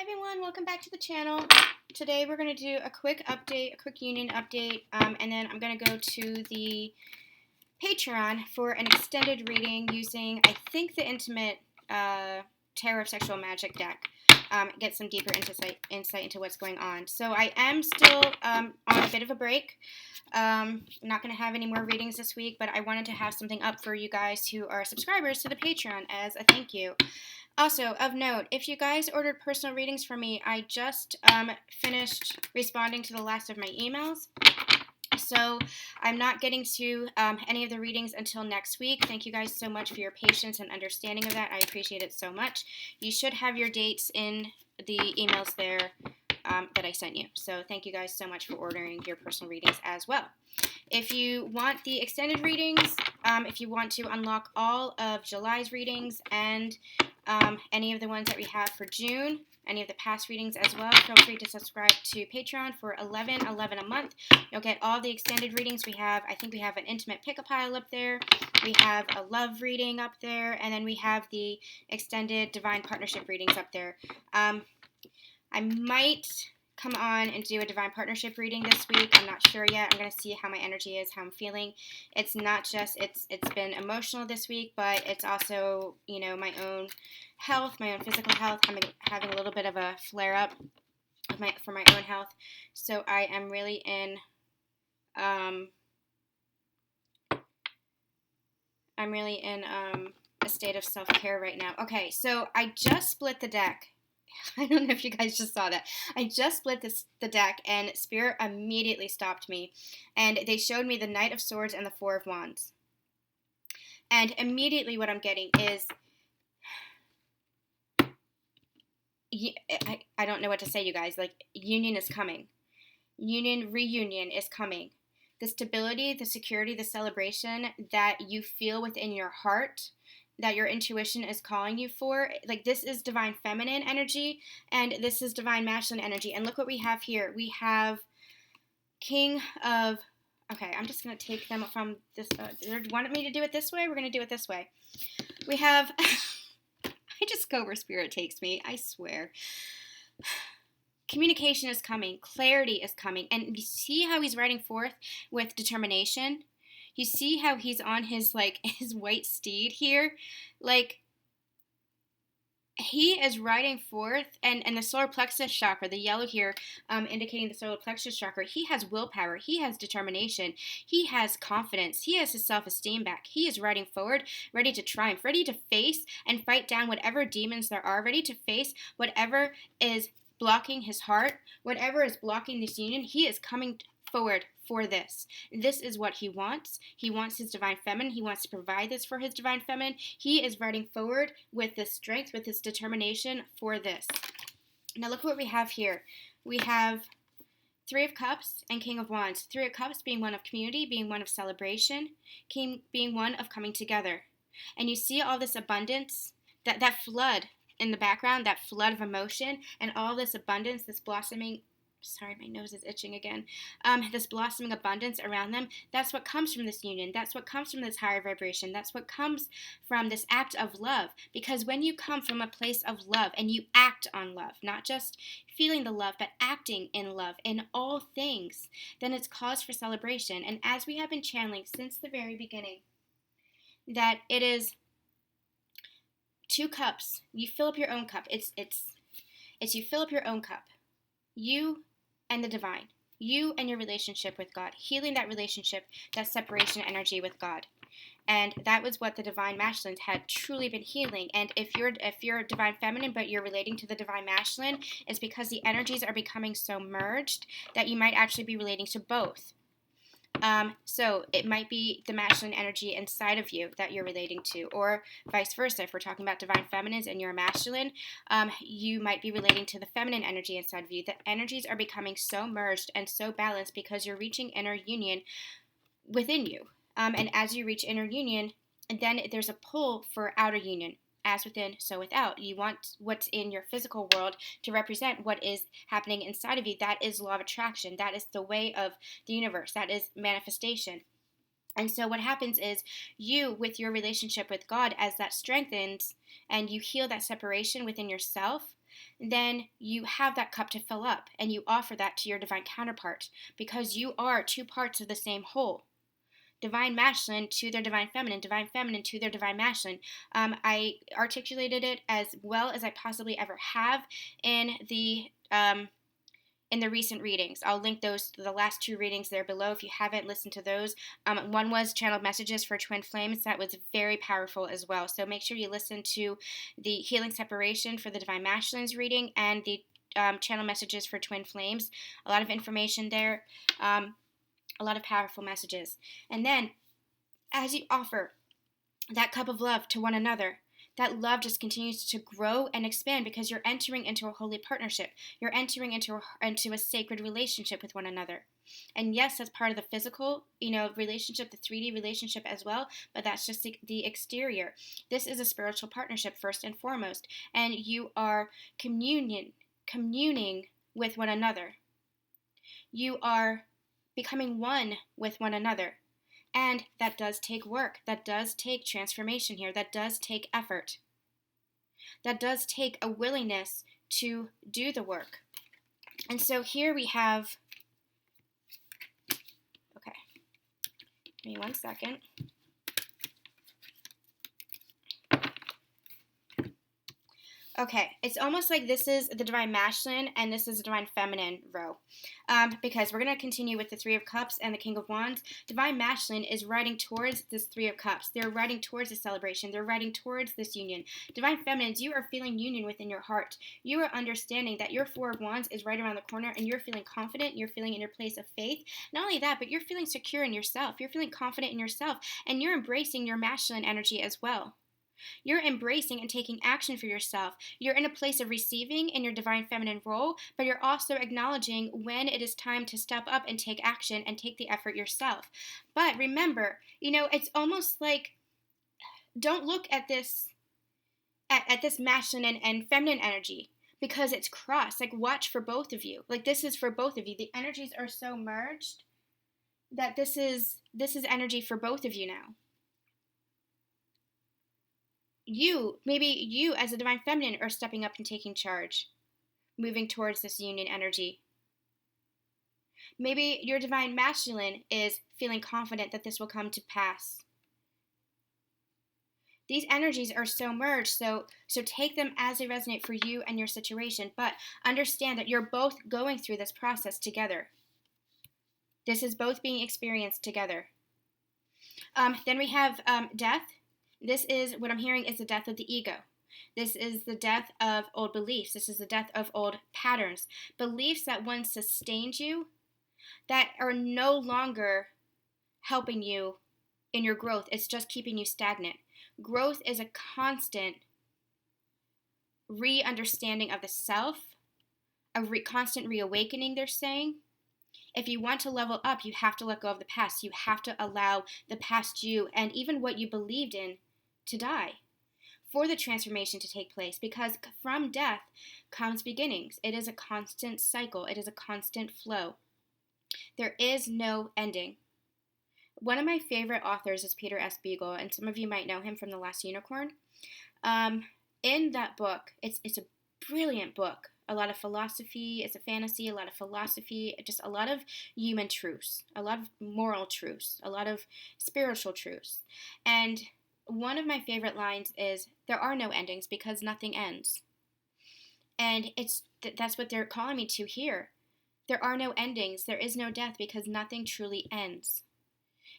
Hi everyone, welcome back to the channel. Today we're going to do a quick update, a quick union update, and then I'm going to go to the Patreon for an extended reading using, I think, the Intimate Tarot of Sexual Magic deck. Get some deeper insight into what's going on. So I am still on a bit of a break. I'm not going to have any more readings this week, but I wanted to have something up for you guys who are subscribers to the Patreon as a thank you. Also, of note, if you guys ordered personal readings from me, I just finished responding to the last of my emails. So I'm not getting to any of the readings until next week. Thank you guys so much for your patience and understanding of that. I appreciate it so much. You should have your dates in the emails there that I sent you. So thank you guys so much for ordering your personal readings as well. If you want the extended readings, if you want to unlock all of July's readings and any of the ones that we have for June, any of the past readings as well, feel free to subscribe to Patreon for $11 a month. You'll get all the extended readings we have. I think we have an intimate pick-a-pile up there. We have a love reading up there. And then we have the extended divine partnership readings up there. I might come on and do a divine partnership reading this week. I'm not sure yet. I'm going to see how my energy is, how I'm feeling. It's not just, it's been emotional this week, but it's also, my own health, my own physical health. I'm having a little bit of a flare up for my own health. So I am really in, a state of self-care right now. Okay, so I just split the deck. I don't know if you guys just saw that. I just split the deck, and Spirit immediately stopped me. And they showed me the Knight of Swords and the Four of Wands. And immediately what I'm getting is, I don't know what to say, you guys. Like, union is coming. Reunion is coming. The stability, the security, the celebration that you feel within your heart, that your intuition is calling you for. Like, this is divine feminine energy, and this is divine masculine energy. And look what we have here. We have King of... Okay, I'm just going to take them from this... they wanted me to do it this way? We're going to do it this way. We have... I just go where Spirit takes me, I swear. Communication is coming. Clarity is coming. And you see how he's riding forth with determination? You see how he's on his white steed here? Like, he is riding forth, and the solar plexus chakra, the yellow here, indicating the solar plexus chakra, he has willpower, he has determination, he has confidence, he has his self-esteem back. He is riding forward, ready to triumph, ready to face and fight down whatever demons there are, ready to face whatever is blocking his heart, whatever is blocking this union. He is coming forward for this. This is what he wants. He wants his divine feminine. He wants to provide this for his divine feminine. He is riding forward with this strength, with this determination for this. Now look what we have here. We have Three of Cups and King of Wands. Three of Cups being one of community, being one of celebration, King being one of coming together. And you see all this abundance, that flood in the background, that flood of emotion, and all this abundance, this blossoming... Sorry, my nose is itching again. This blossoming abundance around them, that's what comes from this union. That's what comes from this higher vibration. That's what comes from this act of love. Because when you come from a place of love and you act on love, not just feeling the love, but acting in love in all things, then it's cause for celebration. And as we have been channeling since the very beginning, that it is two cups. You fill up your own cup. It's you fill up your own cup. You and the divine. You and your relationship with God. Healing that relationship, that separation energy with God. And that was what the divine masculines had truly been healing. And if you're divine feminine but you're relating to the divine masculine, it's because the energies are becoming so merged that you might actually be relating to both. So it might be the masculine energy inside of you that you're relating to, or vice versa. If we're talking about divine feminines and you're masculine, you might be relating to the feminine energy inside of you. The energies are becoming so merged and so balanced because you're reaching inner union within you. And as you reach inner union, then there's a pull for outer union. As within, so without. You want what's in your physical world to represent what is happening inside of you. That is law of attraction. That is the way of the universe. That is manifestation. And so what happens is you, with your relationship with God, as that strengthens and you heal that separation within yourself, then you have that cup to fill up and you offer that to your divine counterpart, because you are two parts of the same whole. Divine masculine to their divine feminine to their divine masculine. I articulated it as well as I possibly ever have in the recent readings. I'll link the last two readings there below if you haven't listened to those. One was channeled messages for twin flames. That was very powerful as well. So make sure you listen to the healing separation for the divine masculines reading and the channel messages for twin flames. A lot of information there. A lot of powerful messages. And then, as you offer that cup of love to one another, that love just continues to grow and expand, because you're entering into a holy partnership. You're entering into a sacred relationship with one another. And yes, that's part of the physical, relationship, the 3D relationship as well, but that's just the exterior. This is a spiritual partnership first and foremost, and you are communing with one another. You are becoming one with one another. And that does take work. That does take transformation here. That does take effort. That does take a willingness to do the work. And so here we have, okay, give me 1 second. Okay, it's almost like this is the divine masculine and this is the divine feminine row. Because we're going to continue with the Three of Cups and the King of Wands. Divine masculine is riding towards this Three of Cups. They're riding towards this celebration. They're riding towards this union. Divine feminines, you are feeling union within your heart. You are understanding that your Four of Wands is right around the corner and you're feeling confident. You're feeling in your place of faith. Not only that, but you're feeling secure in yourself. You're feeling confident in yourself and you're embracing your masculine energy as well. You're embracing and taking action for yourself. You're in a place of receiving in your divine feminine role, but you're also acknowledging when it is time to step up and take action and take the effort yourself. But remember, it's almost like, don't look at this masculine and feminine energy because it's crossed. Like, watch for both of you. Like, this is for both of you. The energies are so merged that this is energy for both of you now. Maybe you as a divine feminine are stepping up and taking charge, moving towards this union energy. Maybe your divine masculine is feeling confident that this will come to pass. These energies are so merged, so take them as they resonate for you and your situation, but understand that you're both going through this process together. This is both being experienced together. Then we have death. This is, what I'm hearing, is the death of the ego. This is the death of old beliefs. This is the death of old patterns. Beliefs that once sustained you, that are no longer helping you in your growth. It's just keeping you stagnant. Growth is a constant re-understanding of the self, a constant reawakening, they're saying. If you want to level up, you have to let go of the past. You have to allow the past you and even what you believed in to die for the transformation to take place, because from death comes beginnings. It is a constant cycle. It is a constant flow. There is no ending. One of my favorite authors is Peter S. Beagle, and some of you might know him from The Last Unicorn. In that book, it's a brilliant book. A lot of philosophy. It's a fantasy, a lot of philosophy, just a lot of human truths, a lot of moral truths, a lot of spiritual truths. And one of my favorite lines is, there are no endings because nothing ends. And that's what they're calling me to here. There are no endings. There is no death because nothing truly ends.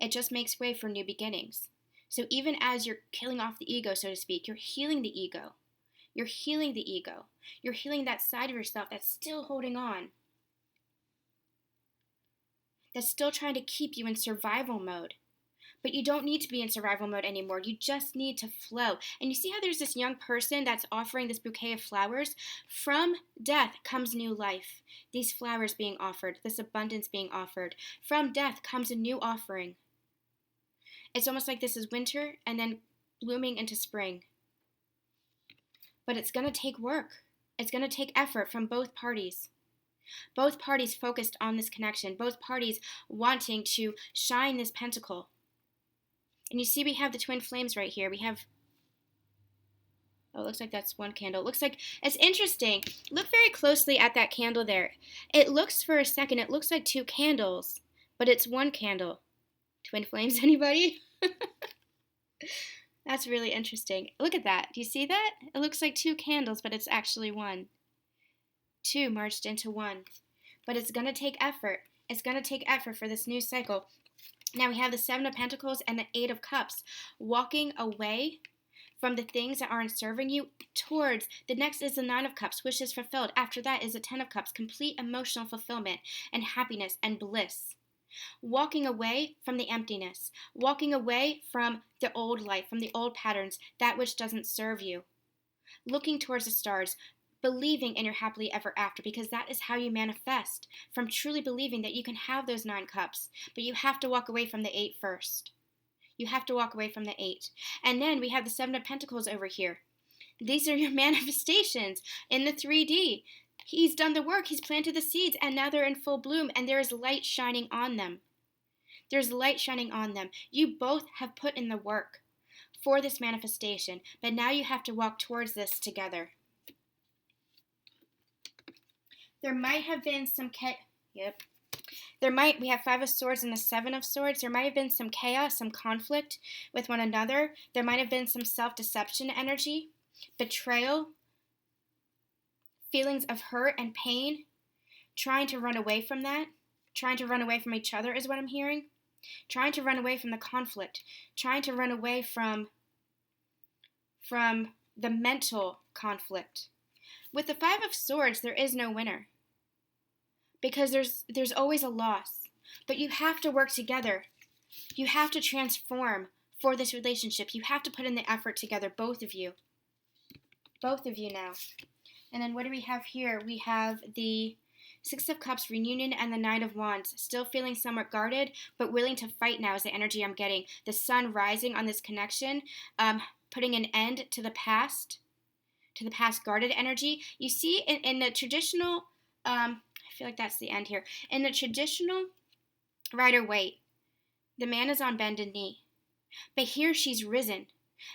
It just makes way for new beginnings. So even as you're killing off the ego, so to speak, you're healing the ego. You're healing the ego. You're healing that side of yourself that's still holding on. That's still trying to keep you in survival mode. But you don't need to be in survival mode anymore. You just need to flow. And you see how there's this young person that's offering this bouquet of flowers? From death comes new life. These flowers being offered, this abundance being offered. From death comes a new offering. It's almost like this is winter and then blooming into spring. But it's going to take work. It's going to take effort from both parties. Both parties focused on this connection. Both parties wanting to shine this pentacle. And you see we have the twin flames right here. We have Oh, it looks like that's one candle. It looks like, it's interesting. Look very closely at that candle there. It looks for a second, it looks like two candles, but it's one candle. Twin flames, anybody? That's really interesting. Look at that. Do you see that? It looks like two candles, but it's actually one. Two merged into one. But it's going to take effort. It's going to take effort for this new cycle. Now we have the Seven of Pentacles and the Eight of Cups. Walking away from the things that aren't serving you towards the next is the Nine of Cups, wishes fulfilled. After that is the Ten of Cups, complete emotional fulfillment and happiness and bliss. Walking away from the emptiness, walking away from the old life, from the old patterns, that which doesn't serve you. Looking towards the stars, believing in your happily ever after, because that is how you manifest, from truly believing that you can have those 9 cups, but you have to walk away from the 8 first. You have to walk away from the 8. And then we have the 7 of Pentacles over here. These are your manifestations in the 3D. He's done the work, he's planted the seeds, and now they're in full bloom, and there is light shining on them. There's light shining on them. You both have put in the work for this manifestation, but now you have to walk towards this together. There might have been some we have 5 of Swords and the 7 of Swords. There might have been some chaos, some conflict with one another. There might have been some self-deception energy, betrayal, feelings of hurt and pain, trying to run away from that, trying to run away from each other is what I'm hearing, trying to run away from the conflict, trying to run away from the mental conflict. With the 5 of Swords, there is no winner because there's always a loss, but you have to work together. You have to transform for this relationship. You have to put in the effort together, both of you now. And then what do we have here? We have the 6 of Cups, reunion, and the 9 of Wands. Still feeling somewhat guarded, but willing to fight now is the energy I'm getting. The sun rising on this connection, putting an end to the past guarded energy. You see, in the traditional, I feel like that's the end here. In the traditional Rider-Waite, the man is on bended knee. But here she's risen.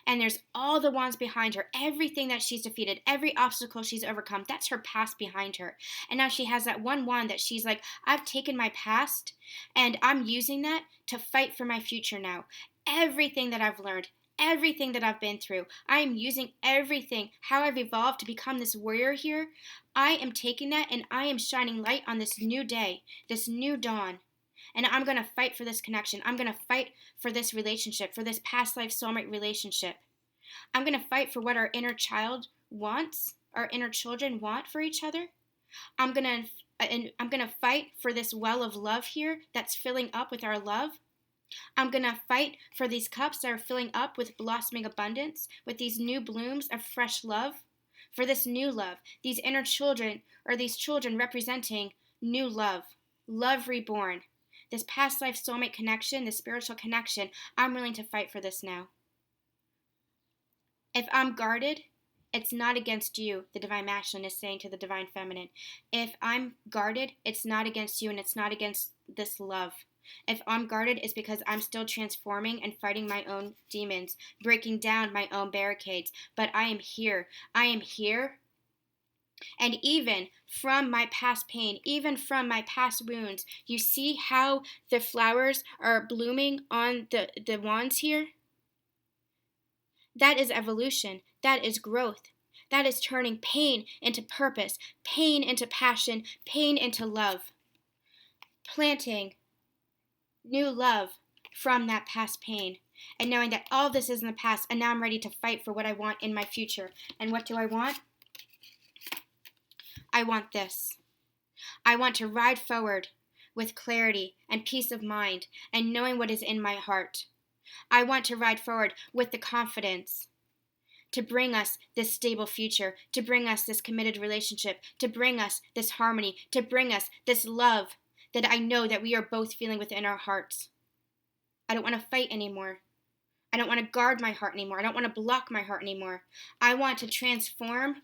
And there's all the wands behind her, everything that she's defeated, every obstacle she's overcome, that's her past behind her. And now she has that one wand that she's like, I've taken my past and I'm using that to fight for my future now. Everything that I've learned, everything that I've been through, I am using everything, how I've evolved to become this warrior here. I am taking that and I am shining light on this new day, this new dawn. And I'm going to fight for this connection. I'm going to fight for this relationship, for this past life soulmate relationship. I'm going to fight for what our inner child wants, our inner children want for each other. I'm going to fight for this well of love here that's filling up with our love. I'm going to fight for these cups that are filling up with blossoming abundance, with these new blooms of fresh love, for this new love, these inner children, or these children representing new love, love reborn. This past life soulmate connection, this spiritual connection, I'm willing to fight for this now. If I'm guarded, it's not against you, the divine masculine is saying to the divine feminine. If I'm guarded, it's not against you and it's not against this love. If I'm guarded, it's because I'm still transforming and fighting my own demons, breaking down my own barricades. But I am here. I am here. And even from my past pain, even from my past wounds, you see how the flowers are blooming on the wands here? That is evolution. That is growth. That is turning pain into purpose, pain into passion, pain into love. Planting new love from that past pain. And knowing that all this is in the past, and now I'm ready to fight for what I want in my future. And what do I want? I want this. I want to ride forward with clarity and peace of mind and knowing what is in my heart. I want to ride forward with the confidence to bring us this stable future, to bring us this committed relationship, to bring us this harmony, to bring us this love that I know that we are both feeling within our hearts. I don't want to fight anymore. I don't want to guard my heart anymore. I don't want to block my heart anymore. I want to transform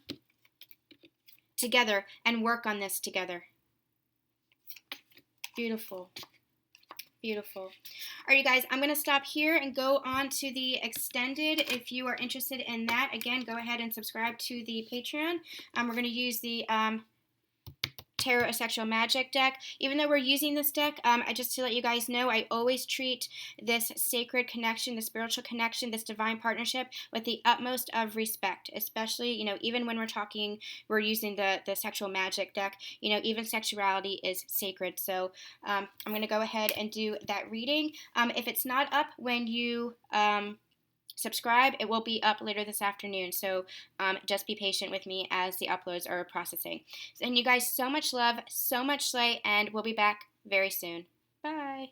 together and work on this together. Beautiful. Beautiful. All right, you guys, I'm going to stop here and go on to the extended. If you are interested in that, again, go ahead and subscribe to the Patreon. We're going to use the Tarot of Sexual Magic deck. Even though we're using this deck, just to let you guys know, I always treat this sacred connection, the spiritual connection, this divine partnership with the utmost of respect, especially, even when we're using the sexual magic deck, even sexuality is sacred. So I'm going to go ahead and do that reading. If it's not up when you subscribe, it will be up later this afternoon, so just be patient with me as the uploads are processing. And you guys, so much love, so much light, and we'll be back very soon. Bye.